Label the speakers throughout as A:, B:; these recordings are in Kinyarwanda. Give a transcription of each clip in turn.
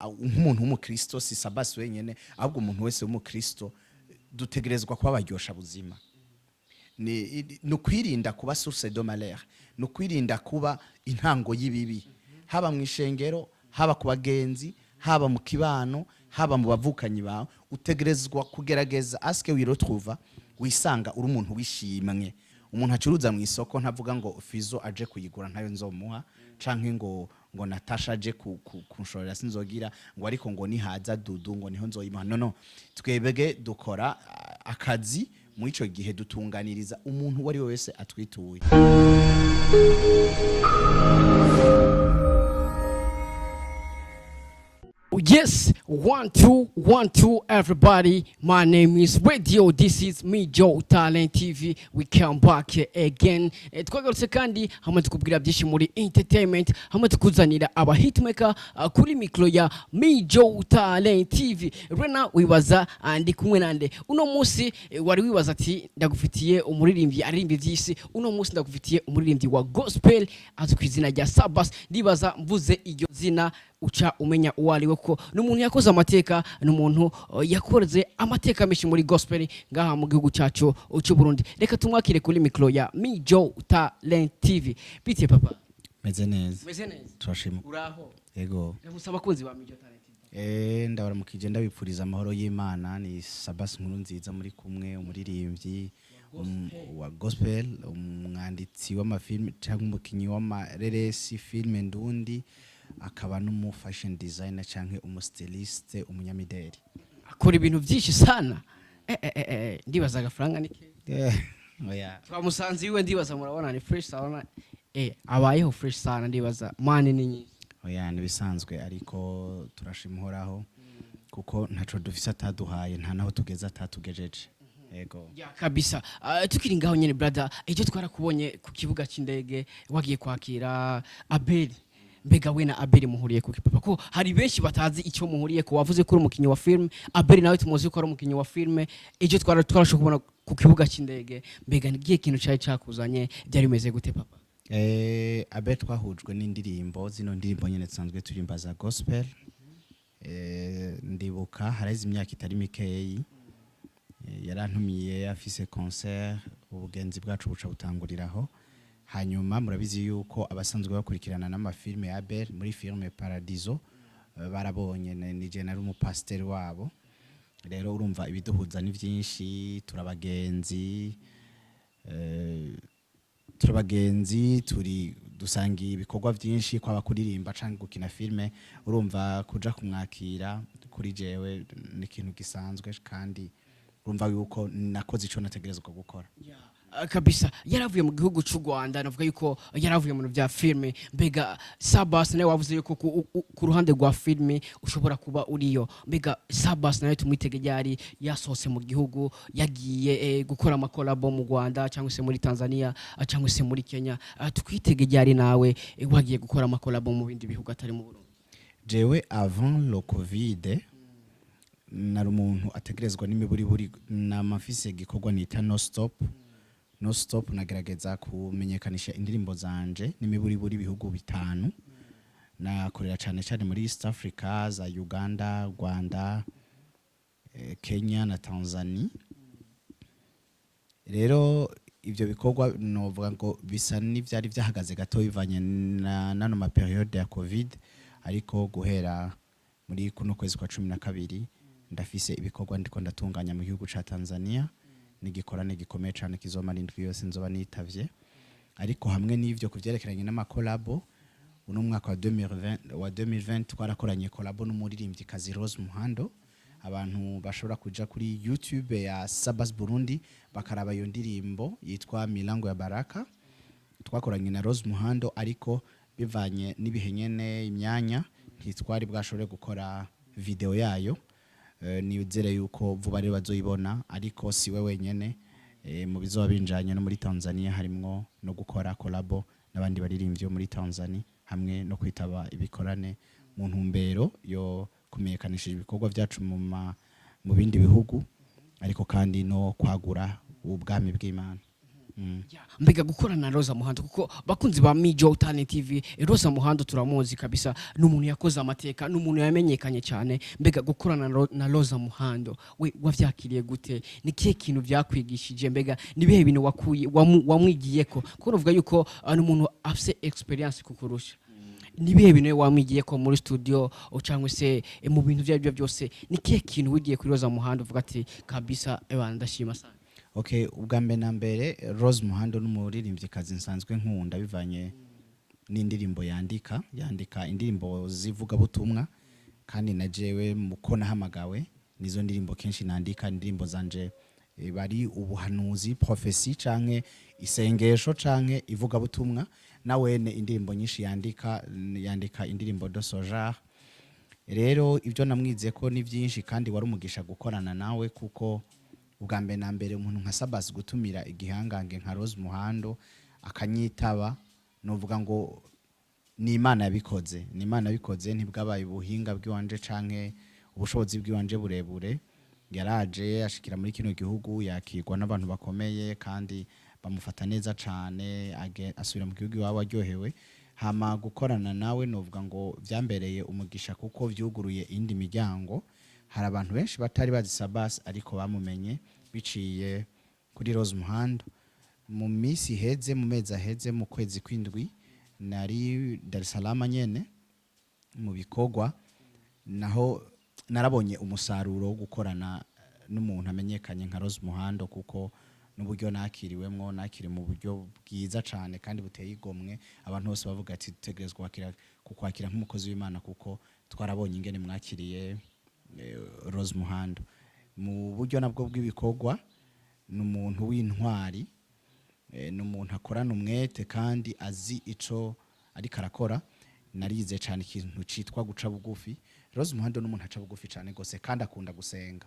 A: nk'umuntu w'umukristo si Sabas wenyene ahubwo umuntu wese w'umukristo dutegerezwa kuba baryosha buzima ni kwirinda kuba source de malheur ni kwirinda kuba intango y'ibibi haba mu ishengero haba ku bagenzi haba mu kibano haba mu bavukanyi bawe utegerezwa kugerageza aske wirotruva wisanga uri umuntu wishimwe umuntu acuruza mu isoko ntavuga ngo Fizo aje kuyigura ntayo nzomuha canke ngo Natasha aje kunshorera sinzogira ngo ariko ngo nihaza Dudu ngo niho nzoyimuha no twebege dukora akazi mu ico gihe dutunganiriza umuntu wari wese atwituye.
B: Yes, 1 2 1 2 everybody. My name is Radio. This is me Joe Talent TV. We come back here again. Twagarutse kandi hamwe tukubwira byinshi muri entertainment, hamwe tukuzanira aba hitmaker kuri micro ya me Joe Talent TV. Rena wibaza andi kumwe nande. Uno munsi wari wibaza ati ndagufitiye umuririmbyi aririmba ivyisi. Uno munsi ndagufitiye umuririmbyi wa gospel azkwizina rya Sabas. Ndibaza mvuze iyo zina uca umenya uwariwe ko n'umuntu yakoze amateka n'umuntu yakoreze amateka menshi muri gospel ngaha mu gihugu cyacu cy'u Burundi. Reka tumwakire kuri micro ya me Joe Talent TV. Bite papa?
A: Meze neza. Turashima.
B: Uraho?
A: Yego.
B: Ndamusaba kunzi ba me Joe Talent TV.
A: Ndabaramukije ndabipfuriza amahoro y'Imana ni Sabas nkuru nziza muri kumwe umuririmbyi wa gospel umwanditsi w'amafilm cyangwa umukinyi w'amareresi filme ndundi akaba n'umu fashion designer canke umustyliste umunyamideli
B: akora ibintu byinshi sana ndibaza agafaranga nike
A: oya
B: twamusanze iwe ndibaza murabona ni fresh sana abayeho fresh sana ndibaza mane ni nyinshi
A: oya nibisanzwe ariko turashimuhoraho kuko ntaco dufise ataduhaye nta naho tugeza atatugejeje yego
B: ya kabisa tukiri ngaho nyene brother ejo twarakubonye ku kibuga c'indege wagiye kwakira Abel mbega we na Abel muhuriye ku kipapa ko hari benshi batazi icyo muhuriye ko wavuze ko uri umukinyi wa film Abel nawe tumuzi ko ari umukinyi wa film ejo twarashoboye kubona ku kibuga c'indege mbega nigiye kintu cyari cyakuzanye byari bimeze gute papa
A: Abel twahujwe n'indirimbo zino ndirimbo nyene tsanzwe turimbaza gospel ndibuka harazi imyaka itari mikeyi yarantumiye afise concert ubugenzi bwacu buca butanguriraho hanyuma murabizi yuko abasanzwe bakurikirana n'amafilme ya Abel muri filme Paradiso barabonye nije nari umupasiteri wabo rero urumva ibiduhuza ni vyinshi turabagenzi turi dusangiye ibikorwa vyinshi kwa bakuririmba canke gukina filme urumva kuja kumwakira kuri jewe ni ikintu gisanzwe kandi urumva yuko nakoze ico nategerezwa gukora
B: kabisa yaravuye mu gihugu cy'u Rwanda navuga yuko yaravuye mu bya filme mbega Sabas nawe wavuze yuko ku ruhande rwa filme ushobora kuba uriyo mbega Sabas nawe tumwitege yari yasohotse mu gihugu yagiye gukora amakolabo mu Rwanda cyangwa se muri Tanzania cyangwa se muri Kenya twitege yari nawe wagiye gukora amakolabo mu bindi bihugu atari mu Burundi
A: jewe avant le covid nari umuntu ategerezwa n'imiburi namafise gikorwa nita no stop nagerageza kumenyekanisha indirimbo zanje n'imiburi bihugu bitanu nakorera cyane muri East Africa za Uganda Rwanda Kenya na Tanzania rero ivyo bikorwa novuga ngo bisa n'ivyari vyahagaze gato bivanye nano ma periode ya covid ariko guhera muri kuno kwezi kwa 12 ndafise ibikorwa ndiko ndatunganya mu gihugu ca Tanzania nigikorane gikomeye cyane kizomara indwi yose nzoba nitavye ariko hamwe n'ivyo kuvyerekeranye n'amakolabo uno mwaka wa 2020 twarakoranye kolabo n'umuririmbyi kazi Rose Muhando abantu bashobora kuja kuri YouTube ya Sabas Burundi bakaraba iyo ndirimbo yitwa Milango ya Baraka twakoranye na Rose Muhando ariko bivanye n'ibihenyene imyanya ntitwari bwashobore gukora video yayo niyuzere yuko vuba rero bazoyibona ariko siwe wenyene mu bizoba binjanye no muri Tanzania harimwo no gukora kolabo n'abandi baririmbyi muri Tanzania hamwe no kwitaba ibikorane mu ntumbero yo kumenyekanisha ibikorwa byacu mu bindi bihugu ariko kandi no kwagura ubwami bw'Imana
B: mbega gukorana na Roza Muhando kuko bakunzi ba Mijo Talent TV Roza Muhando turamuzi kabisa n'umuntu yakoze amateka n'umuntu yamenyekanye cyane mbega gukorana na Roza Muhando we wavyakiriye gute ni kihe kintu vyakwigishije mbega nibihe bintu wamwigiyeko kuko uvuga yuko n'umuntu afise experience kukurusha nibihe bintu wamwigiyeko muri studio cyangwa se mu bintu byo byose ni kihe kintu wigiye kuri Roza Muhando uvuga ati kabisa ndashima sana.
A: Okay, ubwa mbere na mbere Rose Muhando n'umuririmbyi kazi nsanzwe nkunda bivanye n'indirimbo yandika indirimbo zivuga butumwa kandi najewe muko nahamagawe nizo ndirimbo kenshi nandika indirimbo zanje bari ubuhanuzi prophecy canke isengesho canke ivuga butumwa nawene indirimbo nyinshi yandika indirimbo de soja. Rero ibyo namwize ko ni byinshi kandi wari umugisha gukorana nawe kuko ubwa mbere na mbere umuntu nka Sabas gutumira igihangange nka Rose Muhando akanyitaba novuga ngo ni Imana yabikoze ntibwabaye ubuhinga bw'iwanje canke ubushobozi bw'iwanje burebure yaraje ashikira muri kino gihugu yakirwa n'abantu bakomeye kandi bamufata neza cane asubira mu gihugu iwabo aryohewe hama gukorana nawe novuga ngo vyambereye umugisha kuko vyuguruye indi miryango. Hari abantu benshi batari bazi Sabas ariko bamumenye biciye kuri Rose Muhando mu misi heze mu mezi aheze mu kwezi kwindwi nari Dar es Salaam nyene mu bikogwa naho narabonye umusaruro wo gukorana n'umuntu amenyekanye nka Rose Muhando kuko n'uburyo nakiriwemwo nakiri mu buryo bwiza cane kandi buteye igomwe abantu bose bavuga ati dutegerezwa kwakira nk'umukozi w'Imana kuko twarabonye ingene mwakiriye Rose Muhando mu buryo nabwo bw'ibikogwa n'umuntu w'intwari n'umuntu akorana umwete kandi azi ico ariko arakora narize cyane ikintu citwa guca bugufi. Rose Muhando n'umuntu aca bugufi cyane gose kandi akunda gusenga.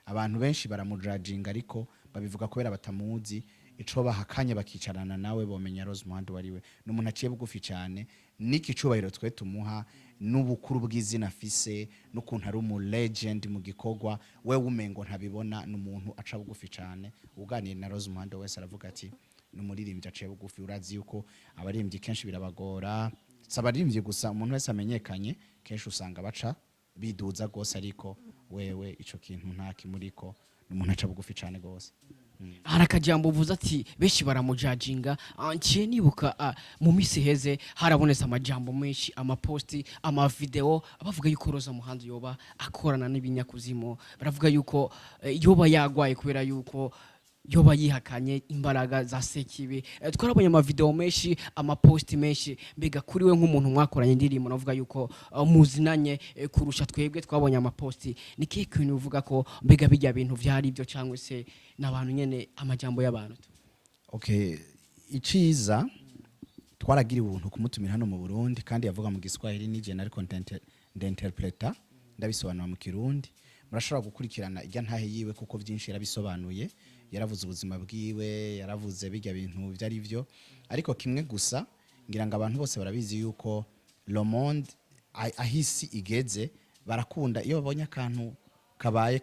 A: Abantu benshi baramujajinga ariko babivuga kubera batamuzi ico bahakanye bakicarana nawe bomenya Rose Muhando wariwe n'umuntu aciye bugufi cyane niki cubahiro twe tumuha n'ubukuru bw'izina afise n'ukuntu ari umu legend mu gikogwa we umengo ntabibona n'umuntu aca bugufi cyane. Uganira na Rose Muhando wese aravuga ati n'umuririmbyi aciye bugufi. Urazi yuko abaririmbyi kenshi birabagora sabaririmbyi gusa umuntu wese amenyekanye kenshi usanga baca biduza gose ariko wewe ico kintu nta kimuriko n'umuntu aca bugufi cyane gose.
B: Harakajambo uvuze ati benshi baramujajinga ancie nibuka mu misi heze harabonetse amajambo menshi amaposti amavideo abavuga yuko Roza Muhando yoba akorana n'ibinyakuzimu baravuga yuko yoba yagwaye kubera yuko yoba yihakanye imbaraga za sekibi. Twarabonye amavideo menshi amaposti menshi mbega kuri we nk'umuntu mwakoranye indirimbo navuga yuko muzinanye kurusha twebwe twabonye amaposti ni kihe kintu uvuga ko mbega bijya bintu vyari byo cyangwa se n'abantu nyene amajambo y'abantu.
A: Okay, iciza twaragira ubuntu kumutumira hano mu Burundi kandi yavuga mu Giswahili nije nari content d'interpreter ndabisobanura mu Kirundi murashobora gukurikirana ijya ntahe yiwe kuko byinshi yarabisobanuye yaravuze ubuzima bwiwe yaravuze bijya bintu byari byo ariko kimwe gusa ngira ngo abantu bose barabizi yuko le monde ahisi igeze barakunda iyo babonye akantu kabaye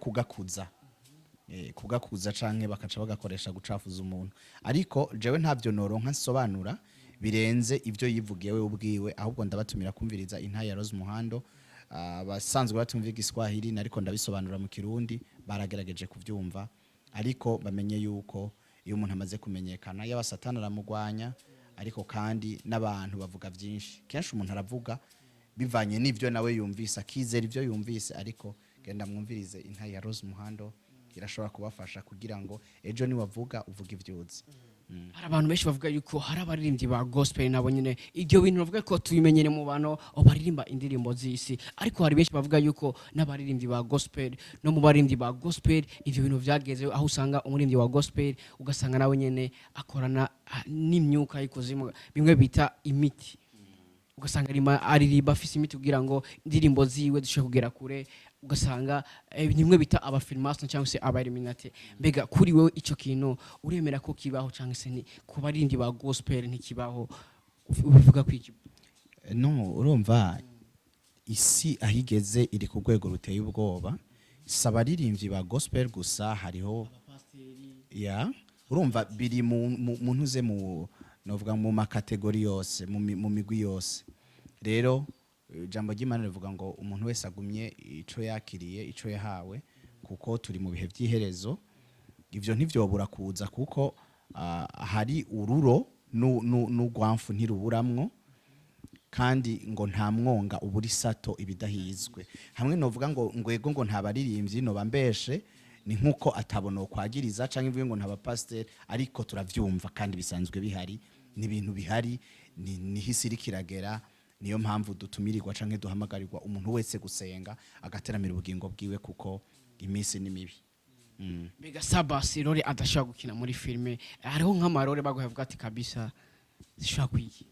A: kugakuza canke bakaca bagakoresha gucafuza umuntu ariko jewe ntavyo noronka nsobanura birenze ivyo yivugiye we ubwiwe ahubwo ndabatumira kumviriza intahe ya Rose Muhando abasanzwe batumva igiswahili nariko ndabisobanura mu Kirundi baragerageje kuvyumva ariko bamenye yuko iyo umuntu amaze kumenyekana y'abasatana aramugwanya ariko kandi n'abantu bavuga byinshi kenshi umuntu aravuga bivanye n'ivyo nawe yumvise akizera ivyo yumvise ariko genda mwumvirize intahe ya Rose Muhando irashobora kubafasha kugira ngo ejo ni wavuga uvuga ivyuzi.
B: Hari abantu benshi bavuga yuko hari abaririmbyi ba gospel nabo nyine ibyo bintu bavuga ko tubimenyere mu bantu baririmba indirimbo z'isi ariko hari benshi bavuga yuko n'abaririmbyi ba gospel no mu baririmbyi ba gospel ivyo bintu vyageze aho usanga umuririmbyi wa gospel ugasanga nawe nyene akorana n'imyuka y'ikuzimu bimwe bita imiti ugasanga aririmba afise imiti kugira ngo indirimbo ziwe zishobore kugera kure ugasanga nimwe bita abafilmation cyangwa se abariminate mbega kuri wewe ico kintu uremera ko kibaho cyangwa se ni kubarindi ba gospel ntikibaho ubivuga kwiki?
A: No urumva isi ahigeze iri ku rwego ruteye ubwoba sabaririmbyi ba gospel gusa hariho ya urumva biri mu ntuze mu novuga mu makategori yose mu migwi yose rero jambo ry'Imana rivuga ngo umuntu wese agumye ico yakiriye ico yahawe kuko turi mu bihe by'iherezo ivyo ntivyobura kuza kuko hari ururo n'ugwamfu ntiruburamwo kandi ngo nta mwonga uburi sato ibidahizwe hamwe novuga ngo ngwego ngo ntabaririmbyi no bambeshe ni nkuko atabono kwagiriza canke ivuye ngo ntaba pasteur ariko turavyumva kandi bisanzwe bihari ni ibintu bihari ni hisiri kiragera niyo mpamvu dutumirirwa canke duhamagarirwa umuntu wese gusenga agateramira ubugingo bwiwe kuko imisi ni mibi
B: Bega Sabas rore adashaka gukina muri filme hariho nk'amarore baguhavuga ati kabisa zishaka kwiki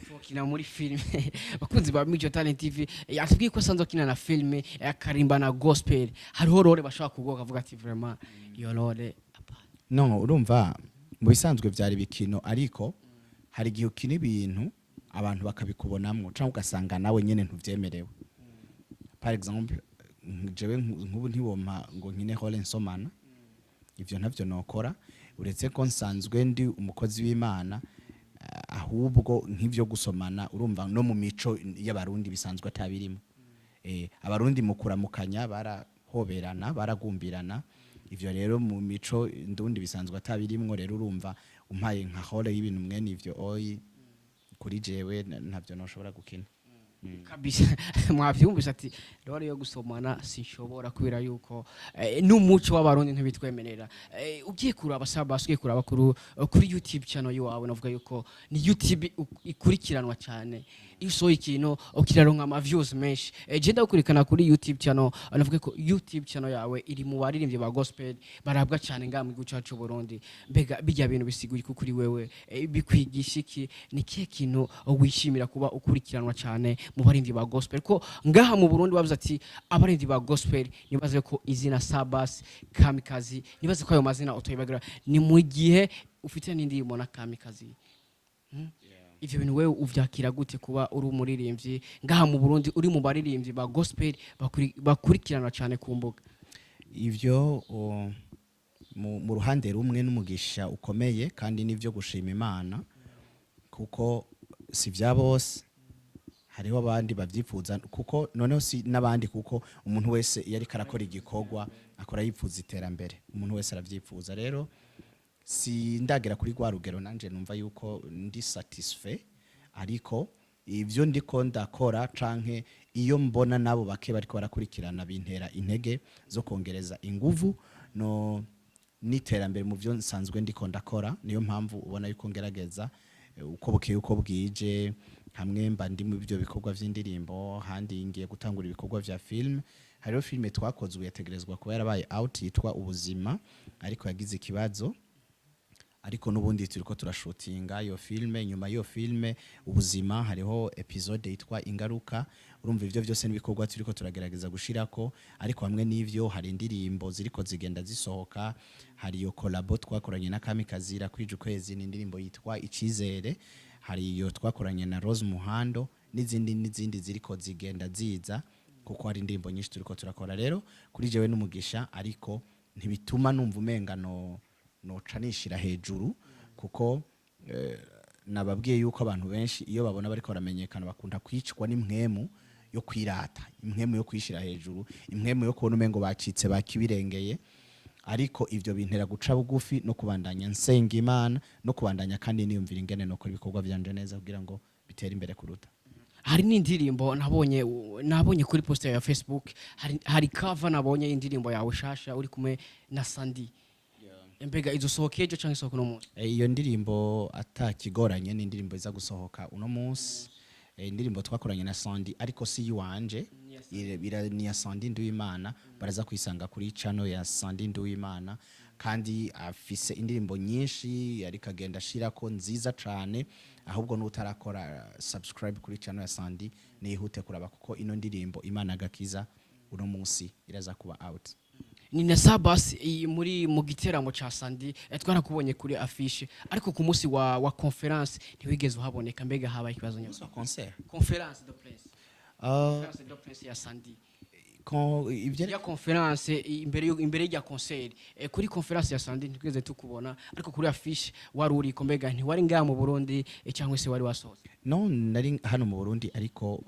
B: Tukina muri filme bakunzi ba Mijo Talent TV yatubwiye ko sanzo kina na filme akarimba na gospel hariho rore bashaka kugoka avuga ati vraiment iyo rore
A: no urumva mu bisanzwe byari bikino ariko hari gihe ukina ibintu abantu bakabikubonamwo cyangwa ugasanga nawe nyene ntuvyemerewe par exemple jewe nk'ubu ntiwompa ngo nkine hole nsomana ivyo ntavyo nokora uretse ko nsanzwe ndi umukozi w'Imana ahubwo nk'ivyo gusomana urumva no mu mico y'abarundi bisanzwe atabirimo abarundi mukuramukanya barahoberana baragumbirana ivyo rero mu mico ndundi bisanzwe atabirimwo rero urumva umpaye nka hole y'ibintu mwene ivyo oyi kuri jewe ntavyo noshobora gukina
B: kabisa mwavyumvise ati rero yo gusomana sinshobora kubera yuko n'umuco w'abarundi ntibitwemerera ugiye kuraba Sabas ugiye kuraba kuri YouTube channel yawe navuga yuko ni YouTube ikurikiranwa cyane iso ikintu ukiraronka ama views menshi je ndakurikana kuri YouTube channel navuga ko YouTube channel yawe iri mu baririmbye ba gospel barabwa cyane ngamwe gucacu Burundi mbega bijya bintu bisiguye kuri wewe bikwigisha iki ni kihe kintu wishimira kuba ukurikiranwa cyane mu baririmbyi ba gospel ko ngaha mu Burundi bavuze ati abaririmbyi ba gospel nibaze ko izina Sabas kamikazi nibaze ko ayo mazina utoyibagira ni mu gihe ufite n'indirimbo na kamikazi ivyo bintu wewe uvyakira gute kuba uri umuririmbyi ngaha mu Burundi uri mu baririmbyi ba gospel bakurikirana cyane ku mbuga
A: ivyo mu ruhande rumwe n'umugisha ukomeye kandi nivyo gushima Imana kuko si vya bose hariho abandi bavyifuza kuko noneho si nabandi kuko umuntu wese yari karakora igikorwa akora yipfuza iterambere umuntu wese aravyifuza rero si ndagera kuri gwa rugero nanje numva yuko ndi satisfait ariko ivyo ndiko ndakora canke iyo mbona nabo bake bariko barakurikirana bintera intege zo kongereza inguvu no niterambere mu byo nsanzwe ndiko ndakora niyo mpamvu ubona yuko ngerageza uko bukeye uko bwije hamwe mba ndi mu byo bikorwa vy'indirimbo handi ngiye gutangura ibikorwa vya film hariho filme twakozwe yategerezwa kuba yarabaye out yitwa ubuzima ariko yagize ikibazo ariko nubundi turiko turashutinga iyo filme nyuma yo filme ubuzima hariho episode yitwa ingaruka urumva ivyo byose nibikorwa turiko turagerageza gushirako ariko hamwe n'ivyo hari indirimbo ziriko zigenda zisohoka hari yo collabo twakoranye na kamikazi kwije ukwezi n'indirimbo yitwa icizere hari iyo twakoranye na Rose Muhando n'izindi ziriko zigenda ziza kuko hari indirimbo nyinshi turiko turakora rero kuri jewe n'umugisha ariko ntibituma numva umengano noca nishira hejuru kuko nababwiye yuko abantu benshi iyo babona bariko baramenyekana bakunda kwicwa n'impwemu yo kwirata impwemu yo kwishira hejuru impwemu yo kubona umengo bacitse bakibirengeye ariko ivyo bintera guca bugufi no kubandanya nsenga Imana no kubandanya kandi niyumvira ingene no kora ibikorwa byanje neza kugira ngo bitere imbere kuruta
B: hari n'indirimbo nabonye kuri poster ya Facebook hari cover nabonye indirimbo yawe shasha uri kumwe na Sandy mbega izosohoka ejo canke isohoka no munsi
A: iyo ndirimbo atakigoranye ni indirimbo iza gusohoka uno munsi indirimbo twakoranye na Sandy ariko si yuwanje ni ya Sandy Nduwimana baraza kwisanga kuri channel ya Sandy Nduwimana kandi afise indirimbo nyinshi yari kagenda shirako nziza cane ahubwo n'utarakora subscribe kuri channel ya Sandy nihute kuraba kuko ino ndirimbo Imana gakiza uno munsi iraza kuba out
B: ni na Sabas muri mu giteramo ca Sandy twarakubonye kuri affiche ariko ku munsi wa conference ntiwigeze uhaboneka mbega habaye ikibazo nyose
A: concert
B: conference de presse conference de presse ya Sandy ya conference imbere ya concert kuri conference ya Sandi ntweze tukubona ariko kuri affiche wari uri kombega nti wari ngaha mu Burundi cyangwa se wari wasoze
A: no nari hano mu Burundi ariko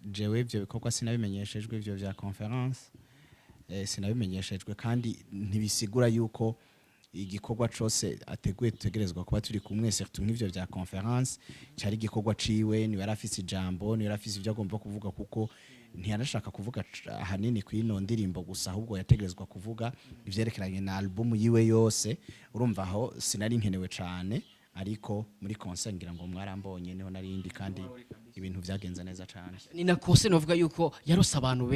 A: jewe ivyo bikorwa sinabimenyeshejwe ivyo vya conference sinabimenyeshejwe kandi ntibisigura yuko igikorwa cyose ateguye tutegerezwa kuba turi kumwe surtout nk'ivyo vya conference cyari igikorwa ciwe ni yarafise ijambo ni yarafise ivyo agomba kuvuga kuko ntiyanashaka kuvuga hanini kwino ndirimbo gusa ahubwo yategerezwa kuvuga ivyerekeranye na album yiwe yose urumva aho sinari nkenewe cyane ariko muri concert ngira ngo mwarambonye niho narindi kandi ibintu vyagenze neza cyane
B: ni na concert novuga yuko yarose abantu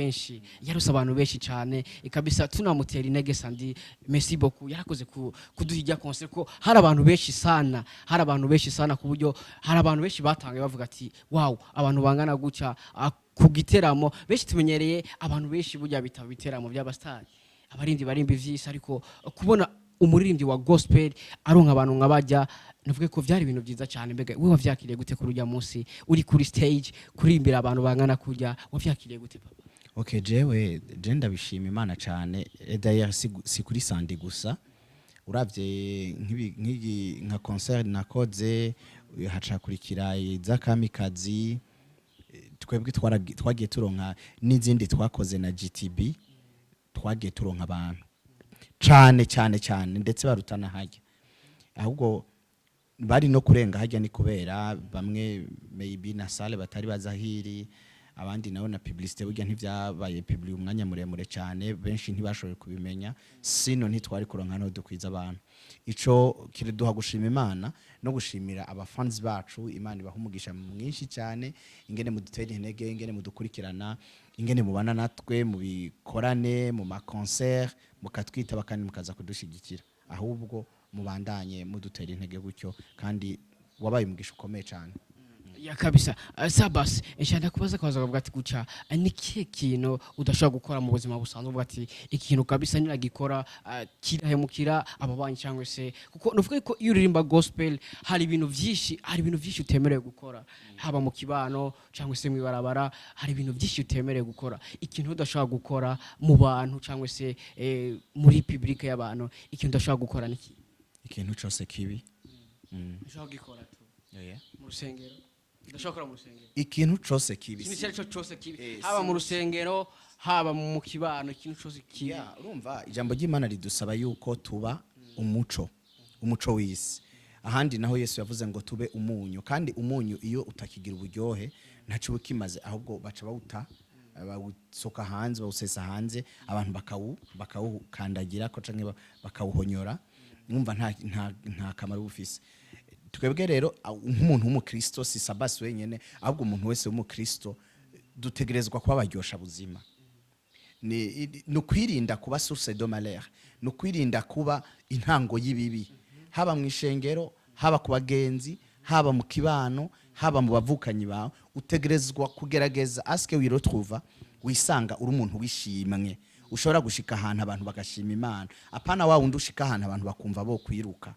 B: benshi cyane ikabisa tunamutera intege Sandi merci beaucoup yarakoze kuduhijya concert ko hari abantu benshi sana ku buryo hari abantu benshi batangaye bavuga ati wow abantu bangana guca ku giteramo benshi tumenyereye abantu benshi burya bitaba biteramo by'abastari abarindi barimba ivyisi ariko kubona umuririmbyi wa gospel aronka abantu nkabajya navuga ko vyari ibintu byiza cyane mbega wewe wavyakiriye gute kuri urya munsi uri kuri stage kurimbira abantu bangana kurya wavyakiriye gute papa
A: okay jewe ndabishima Imana cyane d'ailleurs si kuri Sandi gusa uravye nka concert nakoze hacakurikira za kamikazi twebwe twagiye turonka n'izindi twakoze na GTB twagiye turonka abantu cyane ndetse barutana hajya ahubwo bari no kurenga hajya ni kubera bamwe maybe na salle batari bazahiri abandi naho na publicité burya ntivyabaye public umwanya muremure cyane benshi ntibashoboye kubimenya sino ntitwari kuronka no dukwiza abantu ico kiriduha gushima Imana no gushimira abafans bacu Imana ibahumugisha mwinshi cyane ingene mudutera intege ingene mudukurikirana ingene mubana natwe mu bikorane mu ma concert mukatwita bakandi mukaza kudushigikira ahubwo mubandanye mudutera intege gutyo kandi wabaye umugisha ukomeye cyane
B: ya kabisa Sabas nshaka kubaza kavuga ati guca niki kintu udashobora gukora mu buzima busanzwe uvuga ati ikintu kabisa niragikora kirahemukira ababanyi cyangwa se kuko nuvuga ko iyo uririmba gospel hari ibintu byinshi utemerewe gukora haba mu kibano cyangwa se mu ibarabara hari ibintu byinshi utemerewe gukora ikintu udashobora gukora mu bantu cyangwa se muri public y'abantu ikintu udashobora gukora niki
A: ikintu cyose kibi
B: ushobora gukora tu mu rusengero ndashobora mu rusengero
A: ikintu cyose kibi
B: ikintu cyose kibi haba mu rusengero haba mu kibano ikintu cyose kibi
A: urumva ijambo ry'Imana ridusaba yuko tuba umuco w'isi ahandi naho Yesu yavuze ngo tube umunyu kandi umunyu iyo utakigira uburyohe ntaco bukimaze ahubwo baca bawusoka hanze bawusesa hanze abantu bakawukandagira ko canke bakawuhonyora numva nta kamaro bufise twebwe rero nk'umuntu w'umukristo si Sabas wenyene ahubwo umuntu wese w'umukristo dutegerezwa kuba baryosha buzima ni kwirinda kuba source de malheur ni kwirinda kuba intango y'ibibi haba mu ishengero haba ku bagenzi haba mu kibano haba mu bavukanyi bawe utegerezwa kugerageza aske wirotruva wisanga uri umuntu wishimwe ushobora gushika ahantu abantu bagashima Imana apana wa wundi ushika ahantu abantu bakumva bo kwiruka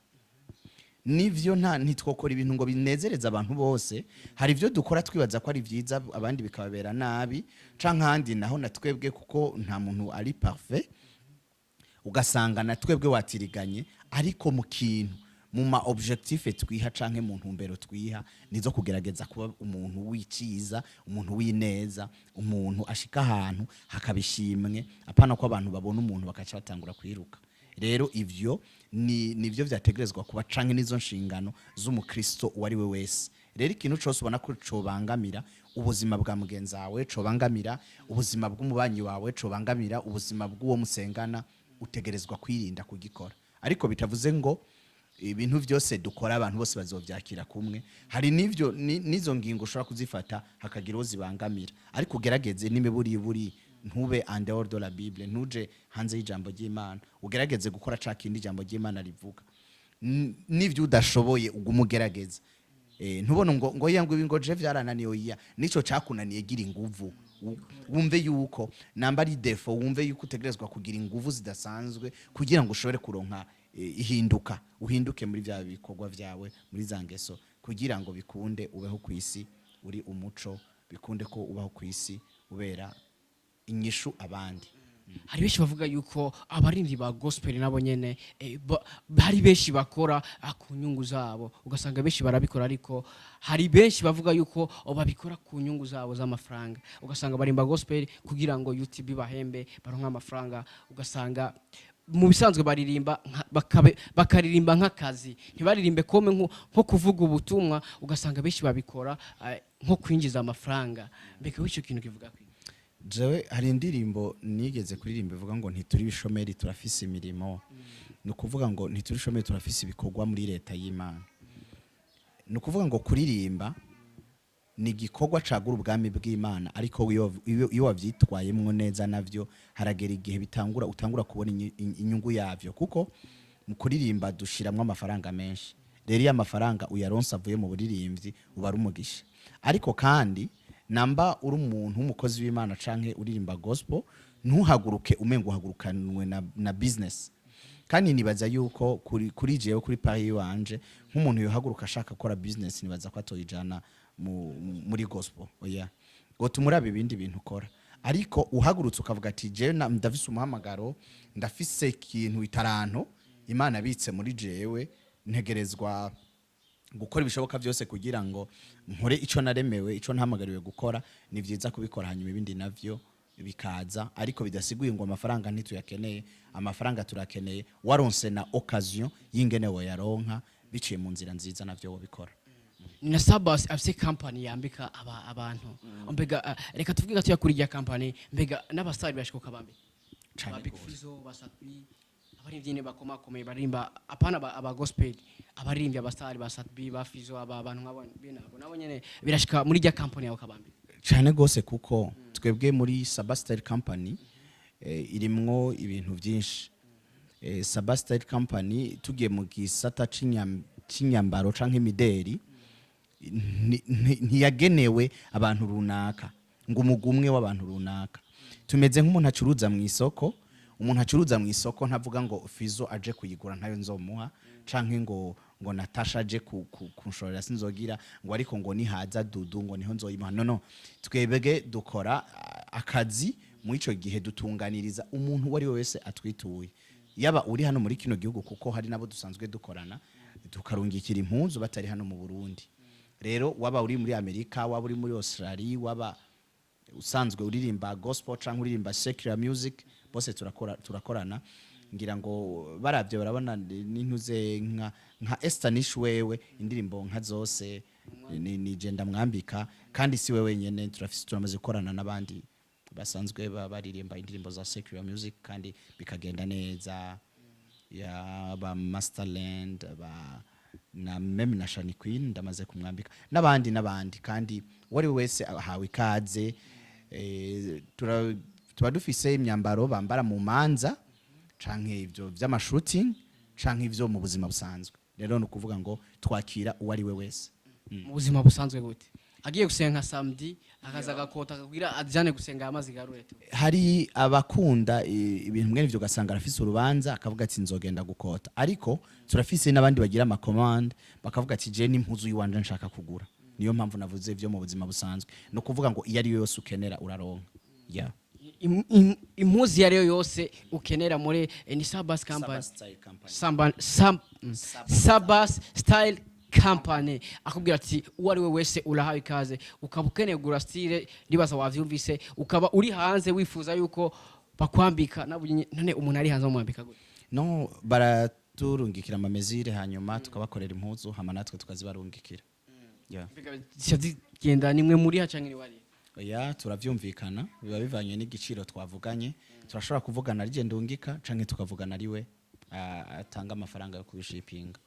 A: nivyo ntitwokora ibintu ngo binezereza abantu bose hari ivyo dukora twibaza ko ari vyiza abandi bikababera nabi canke handi naho natwebwe kuko nta muntu ari parfait ugasanga natwebwe watiriganye ariko mu kintu mu ma objectif twiha canke mu ntumbero twiha nizo kugerageza kuba umuntu wiciza umuntu wineza umuntu ashika ahantu hakabishimwe apana ko abantu babona umuntu bakaca batangura kwiruka rero ivyo nivyo vyategerezwa kuba canke nizo nshingano z'umukristo wari we wese rero ikintu cyose ubona ko cobangamira ubuzima bwa mugenzi wawe cobangamira ubuzima bw'umubanyi wawe cobangamira ubuzima bw'uwo musengana utegerezwa kwirinda kugikora ariko bitavuze ngo ibintu byose dukora abantu bose bazovyakira kumwe hari nivyo nizo ngingo ushobora kuzifata hakagira zibangamira ariko ugerageze buri ntube en dehors de la Bible ntuje hanze y'ijambo ry'Imana ugerageze gukora cakindi ijambo ry'Imana rivuga nivyo udashoboye ugumugerageza ntubone ngo yangu ngo je vyarananiye oya nico cakunaniye gira inguvu wumve yuko namba ari defo wumve yuko utegerezwa kugira inguvu zidasanzwe kugira ngo ushobore kuronka uhinduke muri bya bikorwa vyawe muri zangeso kugira ngo bikunde ubeho kwisi uri umuco bikunde ko ubaho kwisi ubera inyishu abandi.
B: hari benshi bavuga yuko abaririmbyi ba gospel nabo nyene hari benshi bakora ku nyungu zabo, ugasanga benshi barabikora, ariko hari benshi bavuga yuko babikora ku nyungu zabo z'amafaranga, ugasanga barimba gospel kugira ngo YouTube bahembe baronka amafaranga, ugasanga mu bisanzwe baririmba bakaririmba nk'akazi, ntibaririmbe kome nko kuvuga ubutumwa, ugasanga benshi babikora nko kwinjiza amafaranga. Mbega w'icyo kintu kivuga kwi?
A: Jewe hari indirimbo nigeze kuririmba ivuga ngo ntituri bishomeri turafise imirimo. No kuvuga ngo ntituri bishomeri turafise ibikorwa muri leta y'Imana. No kuvuga ngo kuririmba ni gikorwa cagura ubwami bw'Imana, ariko iyo wavyitwayemwo neza navyo haragera igihe utangura kubona inyungu yavyo, kuko mu kuririmba dushiramwe amafaranga menshi. Rero ya mafaranga uyaronsa avuye mu buririmbyi uba ari umugisha. Ariko kandi namba uri umuntu w'umukozi w'Imana canke uririmba gospel, ntuhaguruke umengo uhagurukanwe na business. Kandi nibaza yuko kuri jewe kuri pari wanje nk'umuntu yohaguruka ashaka gukora business, nibaza ko atoyijana muri gospel. Oya, ngo tumurabe ibindi bintu ukora, ariko uhagurutse ukavuga ati jewe ndafise umuhamagaro, ndafise ikintu itaranto Imana bitse muri jewe, ntegerezwa gukora ibishoboka byose kugira ngo nkore ico naremewe, ico ntahamagariwe gukora. Ni vyiza kubikora, hanyuma ibindi navyo bikaza, ariko bidasiguye ngo amafaranga ntituyakeneye. Amafaranga turakeneye waronse na occasion y'ingene wo yaronka biciye mu nzira nziza, navyo wo bikora.
B: Na Sabas afise company yambika abantu. Mbega reka tuvuge gato yakuriye company, mbega n'abasari bashikoka bambe Big Fizo, Basatbi, abaririmbyi bakomakomeye barimba apana aba gospel, abaririmbyi abasari basatbi bafizo abantu nk'abana binabo nabo nyene birashika muri rya company yawe kabambe
A: cyane gose, kuko twebwe muri Sabas Style Company irimwo ibintu byinshi. Sabas Style Company tugiye mu gisata cinyambaro canke imideri, ntiyagenewe abantu runaka ngo umugumwe w'abantu runaka. Tumeze nk'umuntu acuruza mu isoko. Umuntu acuruza mu isoko ntavuga ngo Fizo aje kuyigura ntayo nzomuha, canke ngo Natasha aje kunshorera sinzogira, ngo ariko ngo nihaza Dudu ngo niho nzoyimuha. No, twebwe dukora akazi mu ico gihe dutunganiriza umuntu wari wese atwituye, yaba uri hano muri kino gihugu, kuko hari nabo dusanzwe dukorana, tukarungikira impunzu batari hano mu Burundi. Rero waba uri muri Amerika, waba uri muri Australia, waba usanzwe uririmba gospel canke uririmba secular music, bose turakorana. Ngira ngo baravye barabona n'intuze nka Estanish wewe, indirimbo nka zose ni genda mwambika, kandi si wewe wenyene, turamaze gukorana n'abandi basanzwe baririmba indirimbo za secular music kandi bikagenda neza, ya ba Masterland na meme na Shani Queen ndamaze kumwambika n'abandi, kandi wari wese ahawe ikaze. Tuba dufise imyambaro bambara mu manza canke ivyo vy'amashooting canke ivyo mu buzima busanzwe. Rero no kuvuga ngo twakira uwari we wese
B: mu buzima busanzwe gute, agiye gusenga samedi akaza gakota akagira ajane gusenga amazi garurete.
A: Hari abakunda ibintu mwene ivyo, gasanga arafise urubanza akavuga ati nzogenda gukota, ariko turafise n'abandi bagira ama command bakavuga ati je n'impuzu yiwanje nshaka kugura. Niyo mpamvu navuze ivyo mu buzima busanzwe, no kuvuga ngo iyo ari yo yose ukenera uraronka. Yeah,
B: impuzu yariyo yose ukenera muri ni Sabas Company, Sabas Style Company. Akubwira ati uwari we wese urahawe ikaze, ukaba ukeneye gura style ribaza wavyumvise, ukaba uri hanze wifuza yuko bakwambika, none umuntu ari hanze umwambika gute?
A: No, baraturungikira amamezire, hanyuma tukabakorera impuzu, hama natwe tukazibarungikira. Yeah,
B: genda nimwe muri hacangire wari.
A: Oya, turavyumvikana, biba bivanye n'igiciro twavuganye. Turashobora kuvugana ari je ndungika canke tukavugana ari we atanga amafaranga yo kubishipinga.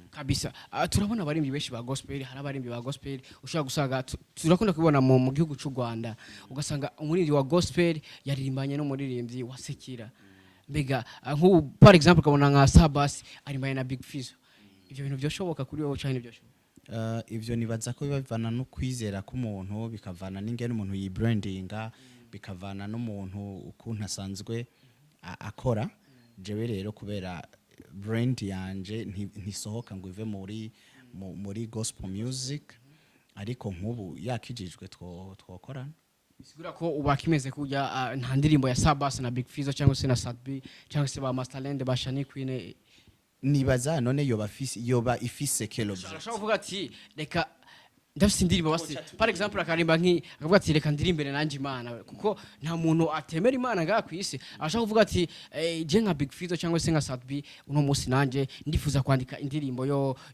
B: Kabisa. Turabona abarimbi benshi ba gospel, hari abarimbi ba gospel ushaka gusanga turakunda kubona mu gihugu cy'u Rwanda, ugasanga umuririmbyi wa gospel yaririmbanye n'umuririmbyi wa sekira. Mbega nko par exemple kabona nka Sabas arimbanye na Big Fizo, ivyo bintu byoshoboka kuri wowe cyane byoshoboka?
A: Ivyo nibaza ko bivana no kwizera k'umuntu, bikavana n'ingene umuntu yibrandinga, bikavana n'umuntu ukuntu asanzwe akora. Jewe rero kubera brand yanje ntisohoka ngo ive muri gospel music, ariko nk'ubu yakijijwe twokorana.
B: bisigura ko uba kimeze kujya nta ndirimbo ya Sabas na Big Fizzo cyangwa se na Sadbi cyangwa se ba Masterland ba Shani Queen
A: nibaza none yoba ifise quel objectif
B: arashaka kuvuga ati reka ndafise indirimbo basi par exemple akarimba akavuga ati reka ndirimbere nanje Imana kuko nta muntu atemera Imana ngaha ku isi arashaka kuvuga ati je nka Big Fizzo cyangwa se nka Sadbi uno munsi nanje ndifuza kwandika indirimbo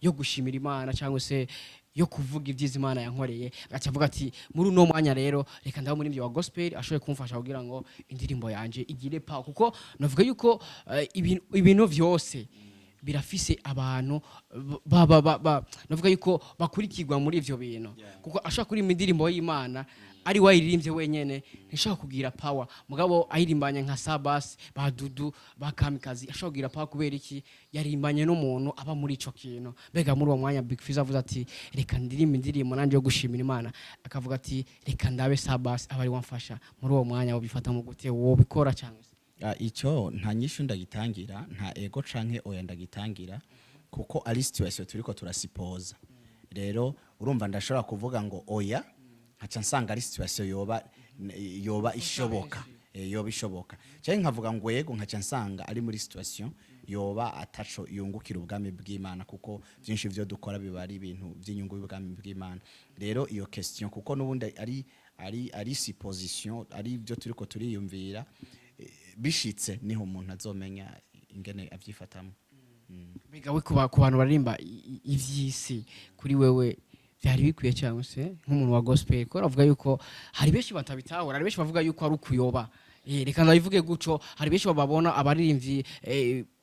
B: yo gushimira Imana cyangwa se yo kuvuga ibyiza Imana yankoreye agacavuga ati muri uno mwanya rero reka ndaho muri ibyo wa gospel ashoye kumfasha kugira ngo indirimbo yanje igire pa kuko navuga yuko ibintu vyose birafise abantu navuga yuko bakurikirwa muri ivyo bintu kuko ashaka kuri indirimbo y'Imana ari wayiririmbye wenyene ntishaka kugira power mugabo ayirimbanye nka Sabas badudu bakamikazi ashaka kugira power kubera iki yarimbanye n'umuntu aba muri ico kintu mbega muri uwo mwanya Big Fizzo avuze ati reka ndirimbe indirimbo nanje yo gushimira Imana akavuga ati reka ndabe Sabas abari wamfasha muri uwo mwanya wo bifata mu gute wo bikora cyangwa
A: icyo nta nyishu ndagitangira nta ego canke oya ndagitangira kuko ari situation turiko turasipoza rero urumva ndashobora kuvuga ngo oya nkaca nsanga ari situation yoba ishoboka yoba ishoboka cyane nkavuga ngo yego nkaca nsanga ari muri situation yoba ataco yungukira ubwami bw'Imana kuko byinshi byo dukora biba ari ibintu by'inyungu y'ubwami bw'Imana rero iyo question kuko nubundi ari supposition ari byo turiko turiyumvira bishitse niho umuntu azomenya ingene avyifatamo
B: mbega we ku bantu baririmba ivyisi kuri wewe byari bikwiye cyangwa se nk'umuntu wa gospel ko ravuga yuko hari benshi batabitahura hari benshi bavuga yuko ari ukuyoba reka ndabivuge guco hari benshi bababona abaririmbyi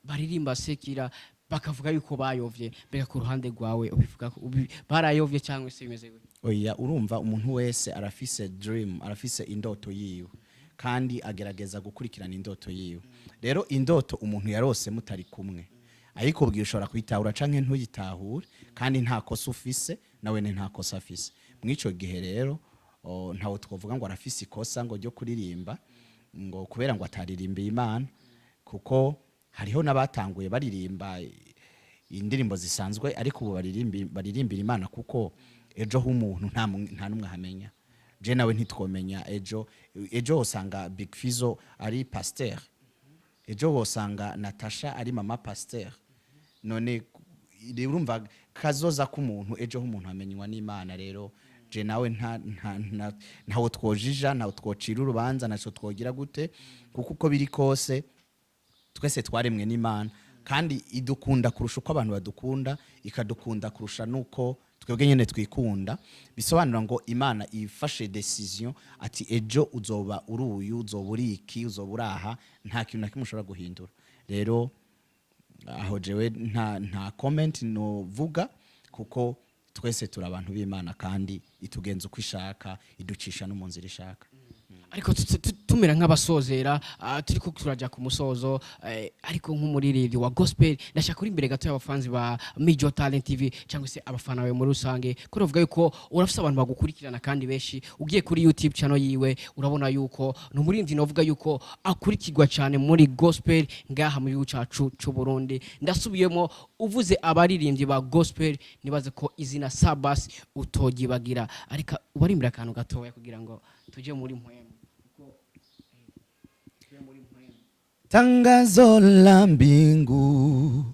B: baririmba sekira bakavuga yuko bayovye mbega ku ruhande rwawe ubivuga ko barayovye cyangwa se bimeze gute
A: oya urumva umuntu wese arafise dream arafise indoto yiwe kandi agerageza gukurikirana indoto yiwe rero indoto umuntu yarose mutari kumwe ariko ubwira ushobora kwitahura canke ntuyitahure kandi nta kosa ufise nawe nta kosa afise mwico gihe rero ntawo twovuga ngo arafise ikosa ngo ryo kuririmba ngo kubera ngo ataririmbiye Imana kuko hariho nabatanguye baririmba indirimbo zisanzwe ariko ubu baririmbira Imana kuko ejo h'umuntu nta numwe hamenya je nawe ntitwomenya ejo usanga Big Fizzo ari pasteur ejo usanga Natasha ari mama pasteur none urumva kazoza k'umuntu ejo h'umuntu amenywa n'Imana rero je nawe ntawo twojija ntawo twocira urubanza naco twogira gute kuko uko biri kose twese twaremwe n'Imana kandi idukunda kurusha uko abantu badukunda ikadukunda kurusha nuko twebwe nyene twikunda bisobanura ngo Imana ifashe decision ati ejo uzoba uruyu uzoba uriki uzoba uraha nta kintu na kimwe ushobora guhindura rero aho jewe nta comment no vuga kuko twese turi abantu b'Imana kandi itugenza uko ishaka iducisha no mu nzira ishaka
B: ariko tumera nk'abasozera turiko turaja ku musozo ariko nk'umuririmbyi wa gospel ndashaka uri imbere gato y'abafanzi ba Mijo Talent TV cyangwa se abafana bawe muri rusange ko ruvuga yuko urafise abantu bagukurikirana kandi benshi ugiye kuri YouTube channel yiwe urabona yuko no muririmbyi novuga yuko akurikirwa cyane muri gospel ngaha mu gihugu cacu cyo Burundi ndasubiyemo uvuze abaririmbyi ba gospel nibaze ko izina Sabas utogibagira ariko ubarimbira akantu gatoya kugira ngo tuje muri mpwemu
A: tangazo la mbingu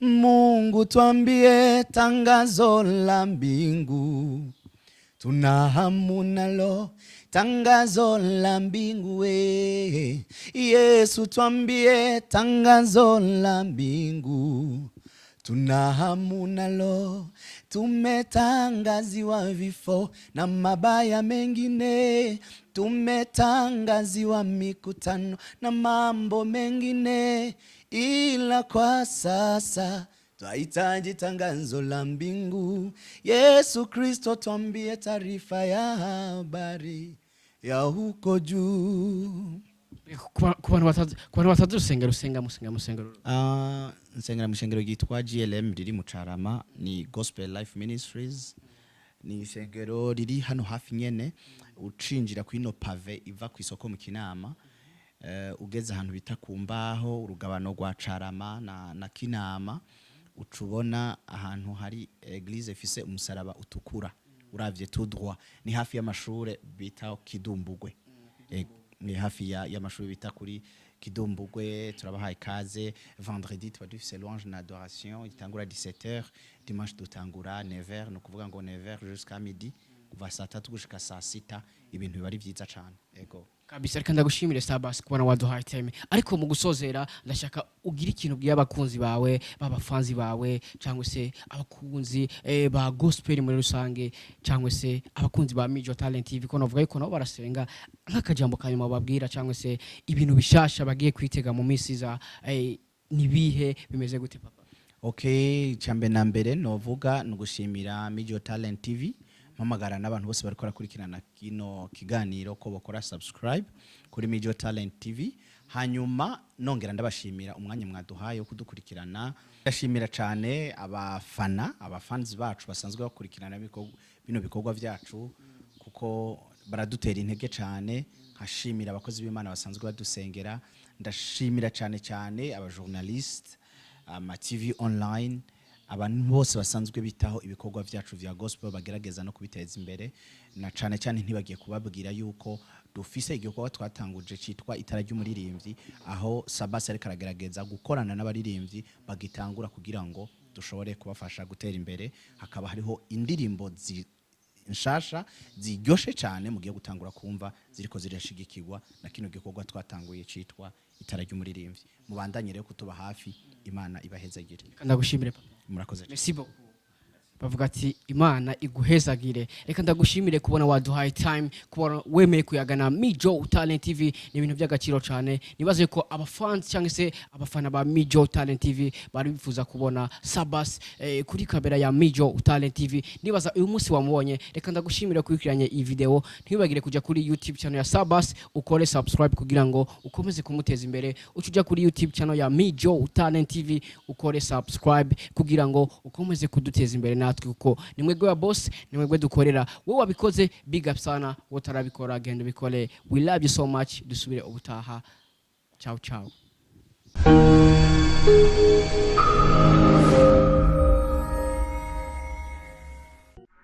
A: Mungu tuambie tangazo la mbingu tuna hamu nalo tangazo la mbingu we Yesu tuambie tangazo la mbingu tuna hamu nalo tumetangaziwa vifo na mabaya mengine tumetangaziwa mikutano na mambo mengine ila kwa sasa twahitaji tangazo la mbingu Yesu Kristo tuambie taarifa ya habari ya huko juu
B: ku bantu batazi rusenga musengero
A: nsengera mu shengero gitwa GLM riri mu Carama ni Gospel Life Ministries ni shengero riri hano hafi nyene ucinjira kwino pave iva ku isoko mu Kinama ugeze ahantu bita kumbaho urugabano rwa Carama na Kinama ucubona ahantu hari eglise ifise umusaraba utukura uravye tout droit ni hafi y'amashure bita Kidumbugwe. Ni hafi y'amashuri bita kuri Kidumbugwe. Turabahaye kaze. Vendredi tuba dufise louange na adoration itangura 17h, dimanche dutangura 9h, no kuvuga ngo 9h jusqu'à midi, kuva saa 3 gushika saa 6. Ibintu biba ari vyiza cyane. Ego
B: kabisa, reka ndagushimire Sabas kubona waduhaye time. Ariko mu gusozera ndashaka ugira ikintu bwiye abakunzi bawe, babafanzi bawe, cyangwa se abakunzi ba gospel muri rusange, cyangwa se abakunzi ba Mijo Talent TV, ko navuga yuko nabo barasenga nk'akajambo kanyuma babwira, cyangwa se ibintu bishasha bagiye kwitega mu misi za nibihe bimeze gute papa?
A: Okay, cyambe na mbere novuga nugushimira Mijo Talent TV, mpamagara n'abantu bose bariko rakurikirana kino kiganiro ko bakora subscribe kuri Mijo Talent TV. Hanyuma nongera ndabashimira umwanya mwaduhaye wo kudukurikirana. Ndashimira cyane abafanzi bacu basanzwe bakurikirana bino bikorwa vyacu, kuko baradutera intege cyane. Nkashimira abakozi b'Imana basanzwe badusengera. Ndashimira cyane abajournaliste, ama TV online, abantu bose basanzwe bitaho ibikorwa vyacu vya gospel, bagerageza no kubiteza imbere. Na cyane ntibagiye kubabwira yuko dufise igikorwa twatanguje citwa itara ry'umuririmbyi, aho Sabas ariko aragerageza gukorana n'abaririmbyi bagitangura kugira ngo dushobore kubafasha gutera imbere. Hakaba hariho indirimbo nshasha ziryoshe cyane mugiye gutangura kumva, ziriko zirashigikirwa na kino gikorwa twatanguye citwa itara ry'umuririmbyi. Mubandanye rero kutuba hafi, Imana ibahezagire.
B: Ndagushimire papa.
A: Murakoze.
B: Merci beaucoup. Bavuga ati Imana iguhezagire. Reka ndagushimire kubona waduhaye time, kubona wemeye kuyagana Mijo Talent TV. Ni ibintu by'agaciro cyane. Nibaze ko abafans cyangwa se abafana ba Mijo Talent TV bari bifuza kubona Sabas kuri kamera ya Mijo Talent TV. Nibaza uyu munsi wamubonye. Reka ndagushimire kurikiranye iyi video. Ntibagire kujya kuri YouTube channel ya Sabas, ukore subscribe kugira ngo ukomeze kumuteza imbere. Ucuja kuri YouTube channel ya Mijo Talent TV, ukore subscribe kugira ngo ukomeze kuduteza imbere na kuko nimwegwe wa boss, nimwegwe dukorera. Wowe wabikoze big up sana, wotarabikora genda bikore. We love you so much. Dusubire ubutaha. Ciao ciao.